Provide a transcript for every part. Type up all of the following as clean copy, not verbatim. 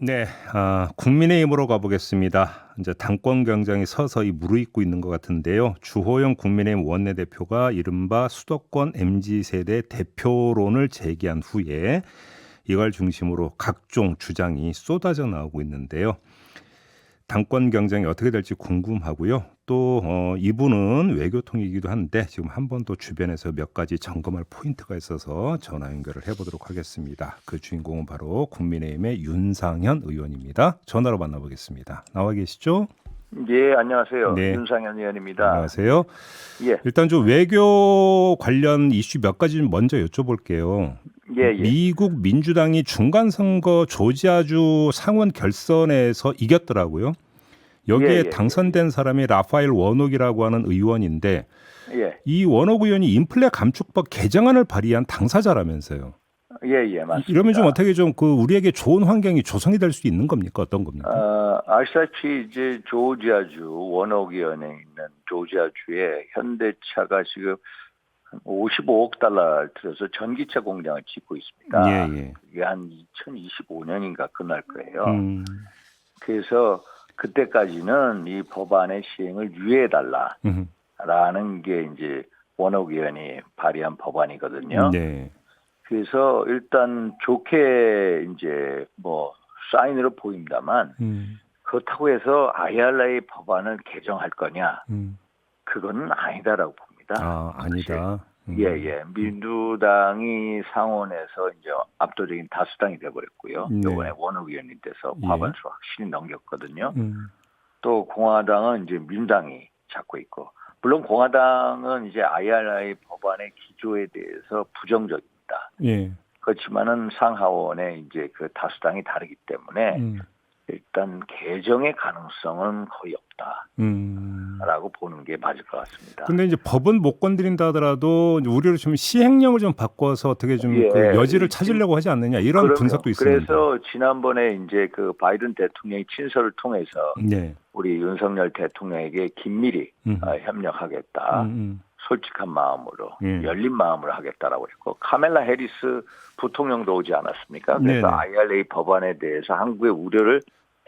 네, 국민의힘으로 가보겠습니다. 이제 당권 경쟁이 서서히 무르익고 있는 것 같은데요. 주호영 국민의힘 원내대표가 이른바 수도권 MZ세대 대표론을 제기한 후에 이걸 중심으로 각종 주장이 쏟아져 나오고 있는데요. 당권 경쟁이 어떻게 될지 궁금하고요. 또 이분은 외교통이기도 한데 지금 한 번 더 주변에서 몇 가지 점검할 포인트가 있어서 전화 연결을 해보도록 하겠습니다. 그 주인공은 바로 국민의힘의 윤상현 의원입니다. 전화로 만나보겠습니다. 나와 계시죠? 예, 안녕하세요. 네, 윤상현 의원입니다. 안녕하세요. 예, 일단 좀 외교 관련 이슈 몇 가지 좀 먼저 여쭤볼게요. 예, 예. 미국 민주당이 중간선거 조지아주 상원 결선에서 이겼더라고요. 예, 여기에 예, 당선된 사람이 라파엘 워녹이라고 하는 의원인데 예. 이 워녹 의원이 인플레 감축법 개정안을 발의한 당사자라면서요. 예, 예, 맞습니다. 이러면 좀 어떻게 좀 그 우리에게 좋은 환경이 조성이 될 수 있는 겁니까? 어떤 겁니까? 아시다시피 이제 조지아주 워녹 의원에 있는 조지아주에 현대차가 지금 한 55억 달러 들여서 전기차 공장을 짓고 있습니다. 예, 예. 이게 한 2025년인가 끝날 거예요. 음, 그래서 그때까지는 이 법안의 시행을 유예해달라라는 게 이제 워녹 의원이 발의한 법안이거든요. 네. 그래서 일단 좋게 이제 뭐 사인으로 보입니다만 그렇다고 해서 IRA 법안을 개정할 거냐? 그거는 아니다라고 봅니다. 아니다. 예. 민주당이 상원에서 이제 압도적인 다수당이 돼버렸고요. 네. 이번에 원욱 의원이 돼서 예. 과반수로 확실히 넘겼거든요. 또 공화당은 이제 민당이 잡고 있고, 물론 공화당은 이제 IRA 법안의 기조에 대해서 부정적입니다. 예. 그렇지만은 상하원의 이제 그 다수당이 다르기 때문에 일단 개정의 가능성은 거의 없다라고 보는 게 맞을 것 같습니다. 근데 이제 법은 못 건드린다 하더라도 우리로 좀 시행령을 좀 바꿔서 어떻게 좀 예, 그 여지를 찾으려고 하지 않느냐 이런 그럼요. 분석도 있습니다. 그래서 지난번에 이제 그 바이든 대통령이 친서를 통해서 네. 우리 윤석열 대통령에게 긴밀히 협력하겠다. 솔직한 마음으로 열린 마음으로 하겠다라고 했고 카멜라 해리스 부통령도 오지 않았습니까? 그래서 네네. IRA 법안에 대해서 한국의 우려를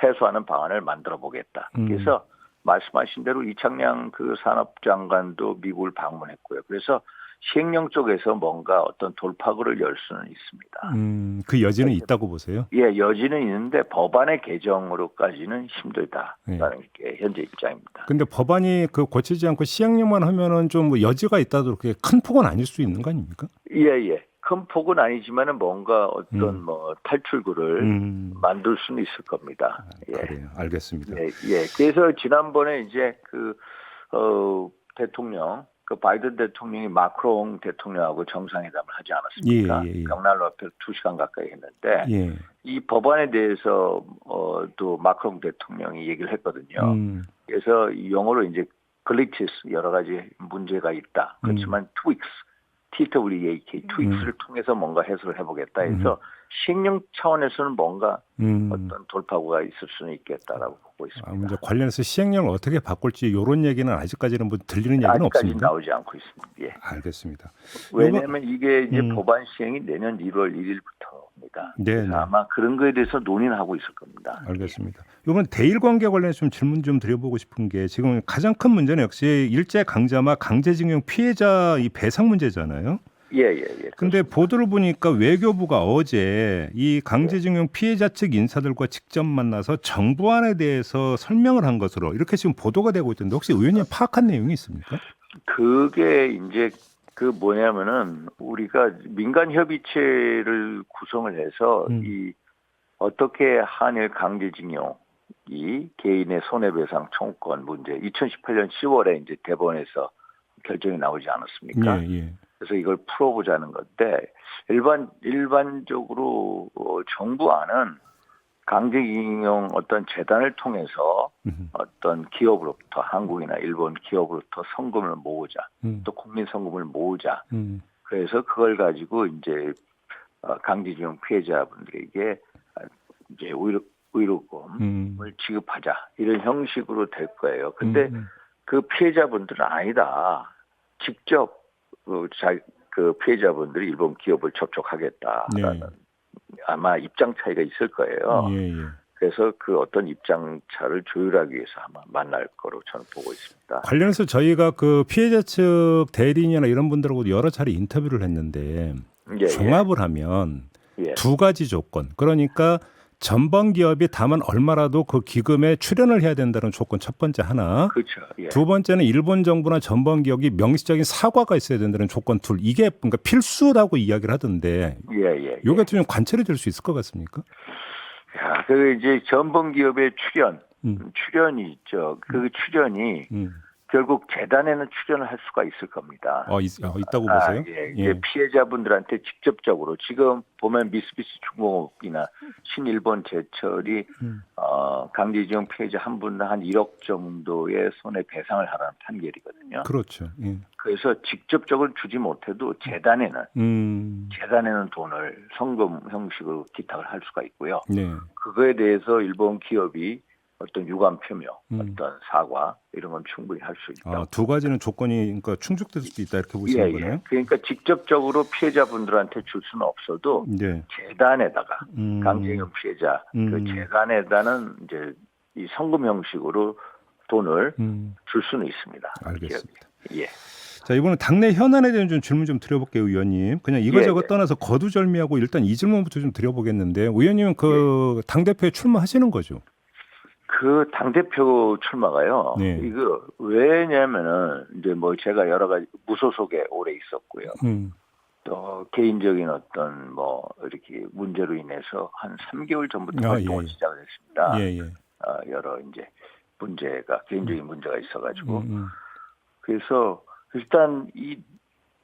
해소하는 방안을 만들어 보겠다. 그래서 말씀하신 대로 이창양 그 산업장관도 미국을 방문했고요. 그래서 시행령 쪽에서 뭔가 어떤 돌파구를 열 수는 있습니다. 그 여지는 있다고 보세요? 예, 여지는 있는데 법안의 개정으로까지는 힘들다라는 게 현재 입장입니다. 근데 법안이 그 고치지 않고 시행령만 하면은 좀 뭐 여지가 있다도 그렇게 큰 폭은 아닐 수 있는 거 아닙니까? 예. 큰 폭은 아니지만은 뭔가 어떤 뭐 탈출구를 만들 수는 있을 겁니다. 예. 그래요. 알겠습니다. 예. 그래서 지난번에 이제 대통령, 그 바이든 대통령이 마크롱 대통령하고 정상회담을 하지 않았습니까? 예. 벽난로 앞에서 2시간 가까이 했는데 예. 이 법안에 대해서 또 마크롱 대통령이 얘기를 했거든요. 그래서 이 용어로 이제 글리치스 여러 가지 문제가 있다. 그렇지만 트윅스, TWAK, 트윅스를 통해서 뭔가 해소를 해보겠다 해서 시행령 차원에서는 뭔가 어떤 돌파구가 있을 수는 있겠다라고 보고 있습니다. 이제 관련해서 시행령을 어떻게 바꿀지 이런 얘기는 아직까지는 뭐 들리는 얘기는 아직까지 없습니다. 나오지 않고 있습니다. 예. 알겠습니다. 왜냐하면 이게 이제 법안 시행이 내년 1월 1일부터입니다. 그래서 아마 그런 거에 대해서 논의는 하고 있을 겁니다. 알겠습니다. 이번 대일 관계 관련해서 좀 질문 좀 드려보고 싶은 게 지금 가장 큰 문제는 역시 일제 강점화 강제징용 피해자 이 배상 문제잖아요. 예. 근데 보도를 보니까 외교부가 어제 이 강제징용 피해자 측 인사들과 직접 만나서 정부안에 대해서 설명을 한 것으로 이렇게 지금 보도가 되고 있던데 혹시 의원님 파악한 내용이 있습니까? 그게 이제 그 뭐냐면은 우리가 민간 협의체를 구성을 해서 이 어떻게 한일 강제징용이 개인의 손해배상 청구권 문제 2018년 10월에 이제 대법원에서 결정이 나오지 않았습니까? 예. 그래서 이걸 풀어보자는 건데 일반적으로 정부안은 강제징용 어떤 재단을 통해서 어떤 기업으로부터 한국이나 일본 기업으로부터 성금을 모으자 또 국민 성금을 모으자 그래서 그걸 가지고 이제 강제징용 피해자분들에게 이제 의료금을 지급하자 이런 형식으로 될 거예요. 근데 그 피해자분들은 아니다. 직접 그 피해자분들이 일본 기업을 접촉하겠다라는 아마 입장 차이가 있을 거예요. 예. 그래서 그 어떤 입장차를 조율하기 위해서 아마 만날 거로 저는 보고 있습니다. 관련해서 저희가 그 피해자 측 대리인이나 이런 분들하고 여러 차례 인터뷰를 했는데 예, 종합을 하면 예. 두 가지 조건. 그러니까 전범 기업이 다만 얼마라도 그 기금에 출연을 해야 된다는 조건 첫 번째 하나. 그렇죠. 예. 두 번째는 일본 정부나 전범 기업이 명시적인 사과가 있어야 된다는 조건 둘. 이게 그러니까 필수라고 이야기를 하던데. 예. 요게 좀 관철이 될 수 있을 것 같습니까? 야, 그 이제 전범 기업의 출연이 있죠. 그 출연이 결국 재단에는 출연을 할 수가 있을 겁니다. 있다고 보세요? 예. 이제 피해자분들한테 직접적으로 지금 보면 미쓰비시 중공업이나 신일본제철이 강제징용 피해자 한 분당 한 1억 정도의 손해 배상을 하라는 판결이거든요. 그렇죠. 예. 그래서 직접적으로 주지 못해도 재단에는 돈을 성금 형식으로 기탁을 할 수가 있고요. 네. 그거에 대해서 일본 기업이 어떤 유감 표명, 어떤 사과 이런 건 충분히 할 수 있다. 두 가지는 조건이 그러니까 충족될 수도 있다 이렇게 보시는 거네요. 그러니까 직접적으로 피해자분들한테 줄 수는 없어도 네. 재단에다가 강제징용 피해자 그 재단에다는 이제 이 성금 형식으로 돈을 줄 수는 있습니다. 알겠습니다. 기업이. 예. 자, 이번엔 당내 현안에 대한 좀 질문 좀 드려볼게요, 의원님. 그냥 이거저거 예. 떠나서 거두절미하고 일단 이 질문부터 좀 드려보겠는데, 의원님은 그 당대표에 출마하시는 거죠? 그 당대표 출마가요. 네. 이거 왜냐면은 이제 뭐 제가 여러 가지 무소속에 오래 있었고요. 또 개인적인 어떤 뭐 이렇게 문제로 인해서 한 3개월 전부터 활동을 시작을 했습니다. 여러 이제 개인적인 문제가 있어가지고 그래서 일단 이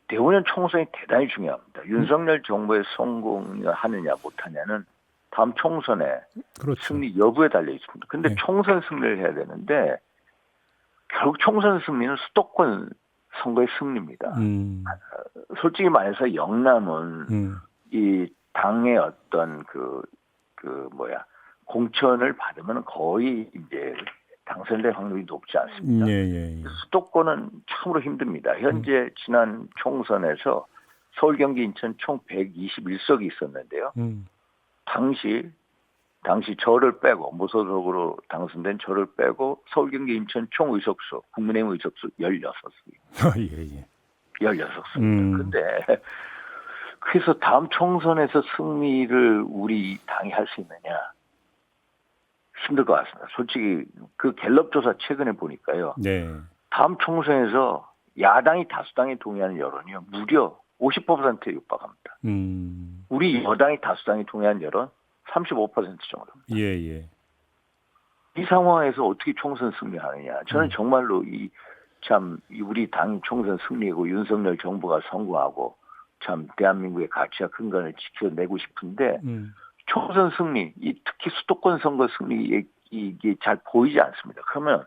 대우년 총선이 대단히 중요합니다. 윤석열 정부의 성공하느냐 못하냐는 다음 총선에 그렇죠. 승리 여부에 달려 있습니다. 근데 총선 승리를 해야 되는데 결국 총선 승리는 수도권 선거의 승리입니다. 솔직히 말해서 영남은 이 당의 어떤 공천을 받으면 거의 이제 당선될 확률이 높지 않습니다. 수도권은 참으로 힘듭니다. 현재 지난 총선에서 서울, 경기, 인천 총 121석이 있었는데요. 당시 저를 빼고 무소속으로 당선된 저를 빼고 서울, 경기, 인천 총 의석수 국민의힘 의석수 16석입니다. 16석입니다. 근데 그래서 다음 총선에서 승리를 우리 당이 할 수 있느냐 힘들 것 같습니다. 솔직히 그 갤럽 조사 최근에 보니까요. 다음 총선에서 야당이 다수당에 동의하는 여론이요 무려 50%에 육박합니다. 우리 여당이 다수당에 동의하는 여론 35% 정도입니다. 이 상황에서 어떻게 총선 승리하느냐. 저는 정말로 우리 당이 총선 승리하고 윤석열 정부가 성공하고 참 대한민국의 가치와 근간을 지켜내고 싶은데 총선 승리, 특히 수도권 선거 승리 이게 잘 보이지 않습니다. 그러면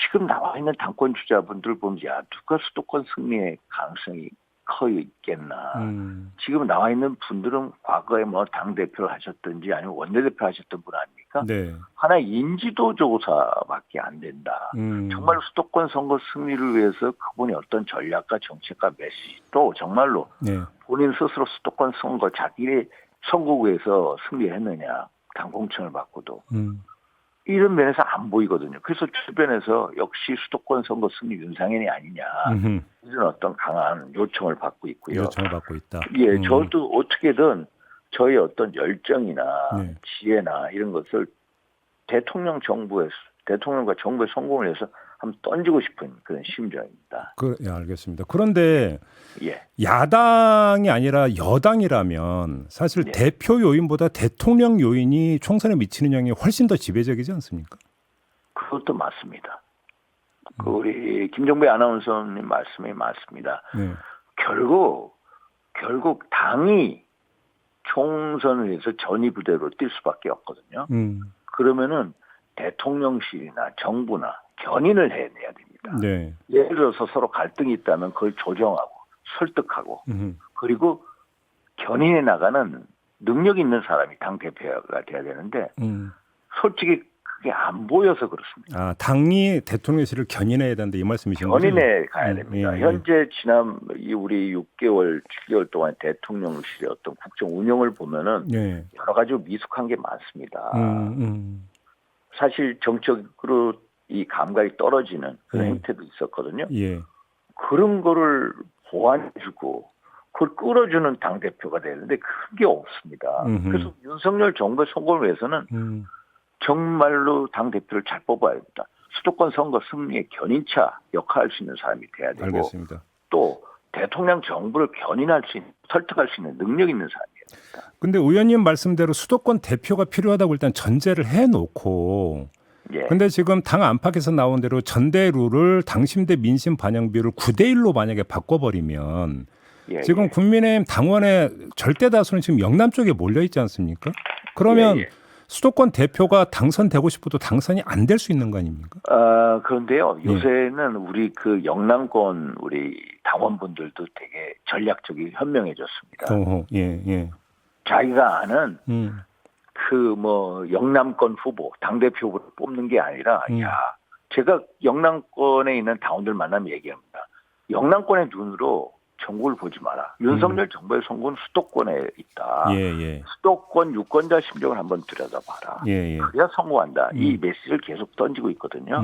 지금 나와 있는 당권 주자분들 보면 누가 수도권 승리의 가능성이 커 있겠나. 지금 나와 있는 분들은 과거에 뭐 당대표를 하셨든지 아니면 원내대표 하셨던 분 아닙니까? 하나의 인지도 조사밖에 안 된다. 정말로 수도권 선거 승리를 위해서 그분이 어떤 전략과 정책과 메시지 또 정말로 본인 스스로 수도권 선거 자기의 선거구에서 승리했느냐. 당 공천을 받고도. 이런 면에서 안 보이거든요. 그래서 주변에서 역시 수도권 선거 승리 윤상현이 아니냐 이런 어떤 강한 요청을 받고 있고요. 요청을 받고 있다. 저도 어떻게든 저의 어떤 열정이나 지혜나 이런 것을 대통령과 정부의 성공을 위해서 한번 던지고 싶은 그런 심정입니다. 알겠습니다. 그런데 야당이 아니라 여당이라면 사실 대표 요인보다 대통령 요인이 총선에 미치는 영향이 훨씬 더 지배적이지 않습니까? 그것도 맞습니다. 우리 김종배 아나운서님 말씀이 맞습니다. 결국 당이 총선을 위해서 전위부대로 뛸 수밖에 없거든요. 그러면은 대통령실이나 정부나 견인을 해내야 됩니다. 예를 들어서 서로 갈등이 있다면 그걸 조정하고 설득하고 그리고 견인해 나가는 능력 있는 사람이 당 대표가 돼야 되는데 솔직히 그게 안 보여서 그렇습니다. 아, 당이 대통령실을 견인해야 된다 이 말씀이신 거죠? 견인해 가야 됩니다. 예. 현재 지난 우리 6개월, 7개월 동안 대통령실의 어떤 국정 운영을 보면은 예. 여러 가지 미숙한 게 많습니다. 사실 정책으로 이 감각이 떨어지는 그런 행태도 있었거든요. 예. 그런 거를 보완해주고 그걸 끌어주는 당대표가 되는데 그게 없습니다. 그래서 윤석열 정부의 성공을 위해서는 정말로 당대표를 잘 뽑아야 됩니다. 수도권 선거 승리의 견인차 역할할 수 있는 사람이 돼야 되고 알겠습니다. 또 대통령 정부를 견인할 수 있는, 설득할 수 있는 능력 있는 사람이어야 됩니다. 근데 의원님 말씀대로 수도권 대표가 필요하다고 일단 전제를 해놓고 예. 근데 지금 당 안팎에서 나온 대로 전대룰을 당심대 민심 반영 비율을 9대1로 만약에 바꿔버리면 예, 지금 예. 국민의힘 당원의 절대 다수는 지금 영남 쪽에 몰려 있지 않습니까? 그러면 예, 예. 수도권 대표가 당선되고 싶어도 당선이 안 될 수 있는 거 아닙니까? 그런데요, 요새는 우리 그 영남권 우리 당원분들도 되게 전략적이 현명해졌습니다. 예. 자기가 아는 그 뭐 영남권 후보, 당대표 후보를 뽑는 게 아니라, 제가 영남권에 있는 당원들 만나면 얘기합니다. 영남권의 눈으로 정부를 보지 마라. 윤석열 정부의 성공은 수도권에 있다. 예. 수도권 유권자 심정을 한번 들여다봐라. 예. 그래야 성공한다. 이 메시지를 계속 던지고 있거든요.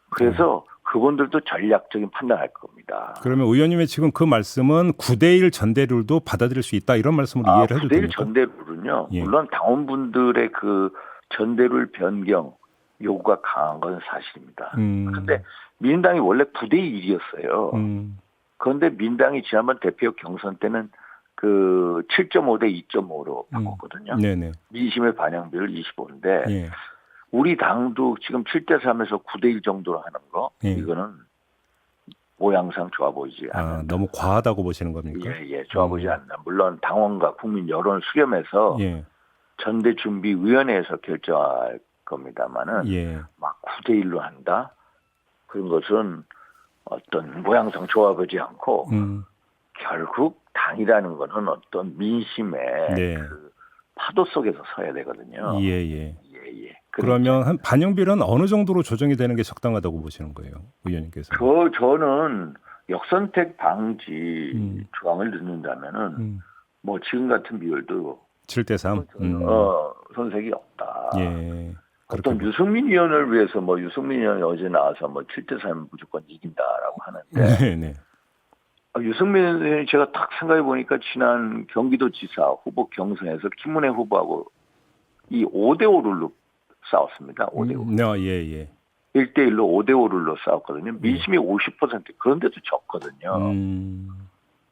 그래서 그분들도 전략적인 판단할 겁니다. 그러면 의원님의 지금 그 말씀은 9대1 전대룰도 받아들일 수 있다 이런 말씀으로 이해를 해도 9대1 됩니까? 전대룰은요. 예. 물론 당원분들의 그 전대룰 변경 요구가 강한 건 사실입니다. 그런데 민주당이 원래 9대1이었어요. 그런데 민당이 지난번 대표 경선 때는 그 7.5대 2.5로 바꿨거든요. 네네. 민심의 반영비율 25인데 예. 우리 당도 지금 7대 3에서 9대 1 정도로 하는 거 이거는 모양상 좋아 보이지 않는다. 너무 과하다고 보시는 겁니까? 예, 좋아 보이지 않는다. 물론 당원과 국민 여론을 수렴해서 전대준비위원회에서 결정할 겁니다만은 막 9대 1로 한다. 그런 것은 어떤 모양상 좋아 보이지 않고 결국 당이라는 것은 어떤 민심의 그 파도 속에서 서야 되거든요. 예. 그러면 한 반영비는 어느 정도로 조정이 되는 게 적당하다고 보시는 거예요, 의원님께서? 저는 역선택 방지 조항을 넣는다면은 뭐 지금 같은 비율도 7대 3. 선색이 없다. 예. 어떤 유승민 의원을 위해서 뭐 유승민 의원이 어제 나와서 뭐 7대 3 무조건 이긴다라고 하는데 네. 유승민 의원이 제가 딱 생각해 보니까 지난 경기도지사 후보 경선에서 김문혜 후보하고 이 5대 5룰로 싸웠습니다. 5대 5. 예. 1대 1로 5대 5룰로 싸웠거든요. 민심이 50% 그런데도 졌거든요.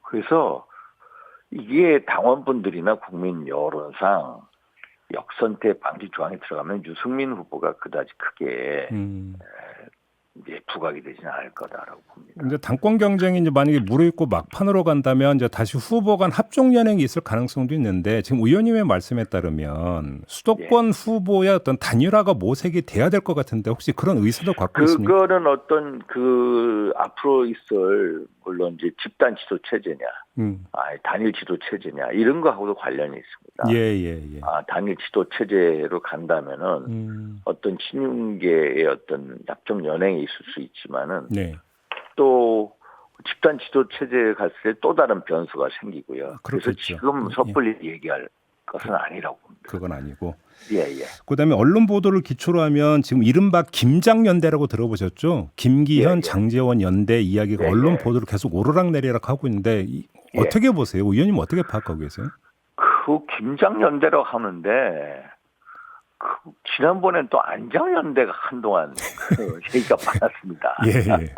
그래서 이게 당원분들이나 국민 여론상 역선택 방지 조항이 들어가면 유승민 후보가 그다지 크게 이제 부각이 되지는 않을 거다라고 봅니다. 이제 당권 경쟁이 이제 만약에 무르익고 막판으로 간다면 이제 다시 후보 간 합종 연행이 있을 가능성도 있는데 지금 의원님의 말씀에 따르면 수도권 후보의 어떤 단일화가 모색이 돼야 될 것 같은데 혹시 그런 의사도 갖고 있습니까? 그거는 어떤 그 앞으로 있을 물론 이제 집단 지도 체제냐, 단일 지도 체제냐 이런 거하고도 관련이 있습니다. 예. 단일 지도 체제로 간다면은 어떤 친윤계의 어떤 합종 연행이 있을 수 있지만은 또 집단 지도 체제에 갔을 때 또 다른 변수가 생기고요. 그래서 지금 섣불리 얘기할 것은 아니라고 봅니다. 그건 아니고. 예. 그다음에 언론 보도를 기초로 하면 지금 이른바 김장연대라고 들어보셨죠? 김기현, 장제원 연대 이야기가 언론 보도를 계속 오르락내리락 하고 있는데 어떻게 보세요? 의원님 어떻게 파악하고 계세요? 그 김장연대라고 하는데 지난번엔 또 안장연대가 한동안 얘기가 많았습니다. 예.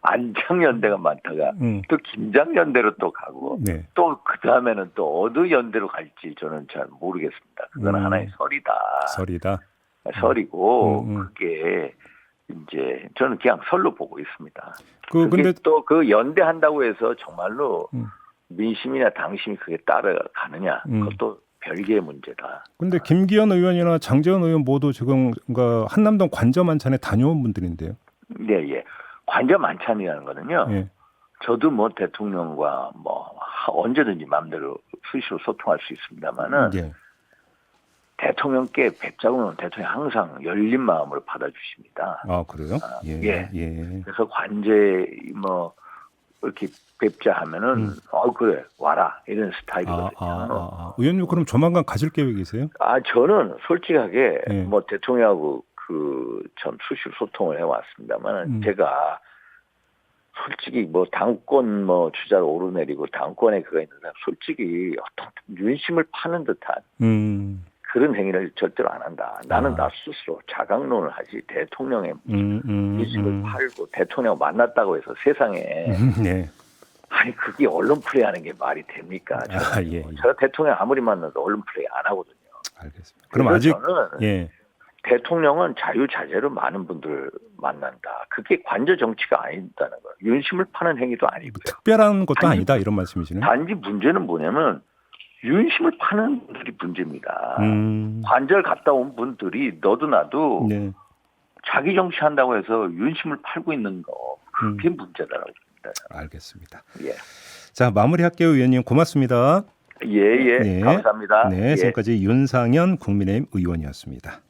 안장연대가 많다가 또 김장연대로 또 가고 또 그다음에는 또 어느 연대로 갈지 저는 잘 모르겠습니다. 그건 하나의 설이다. 설이고 그게 이제 저는 그냥 설로 보고 있습니다. 근데 또 그 연대한다고 해서 정말로 민심이나 당심이 그게 따라가느냐 그것도 별개의 문제다. 근데 김기현 의원이나 장제원 의원 모두 지금 한남동 관저 만찬에 다녀온 분들인데요. 네. 관저 만찬이라는 거는요. 저도 뭐 대통령과 뭐 언제든지 마음대로 수시로 소통할 수 있습니다만은 대통령께 뵙자고는 대통령이 항상 열린 마음으로 받아주십니다. 아, 그래요? 예. 예. 그래서 관제 뭐 이렇게 뵙자 하면은 그래 와라 이런 스타일이거든요. 의원님 그럼 조만간 가실 계획이세요? 저는 솔직하게 예. 뭐 대통령하고 참 수시로 소통을 해왔습니다만 제가 솔직히 뭐 당권 뭐 주자를 오르내리고 당권에 그가 있는 사람 솔직히 어떤 윤심을 파는 듯한 그런 행위를 절대로 안 한다. 나는 나 스스로 자각론을 하지 대통령의 윤심을 팔고 대통령 만났다고 해서 세상에 네. 아니 그게 언론 플레이하는 게 말이 됩니까? 예. 제가 대통령 아무리 만나도 언론 플레이 안 하거든요. 알겠습니다. 그럼 아직 저는 대통령은 자유자재로 많은 분들을 만난다. 그게 관저 정치가 아니다는 거예요. 윤심을 파는 행위도 아니고요. 특별한 것도 아니다 이런 말씀이시네요. 단지 문제는 뭐냐면 윤심을 파는 분들이 문제입니다. 관절 갔다 온 분들이 너도 나도 자기 정치한다고 해서 윤심을 팔고 있는 거 그게 문제다라고 봅니다. 알겠습니다. 예. 자, 마무리할게요, 의원님. 고맙습니다. 예. 감사합니다. 네, 지금까지 윤상현 국민의힘 의원이었습니다.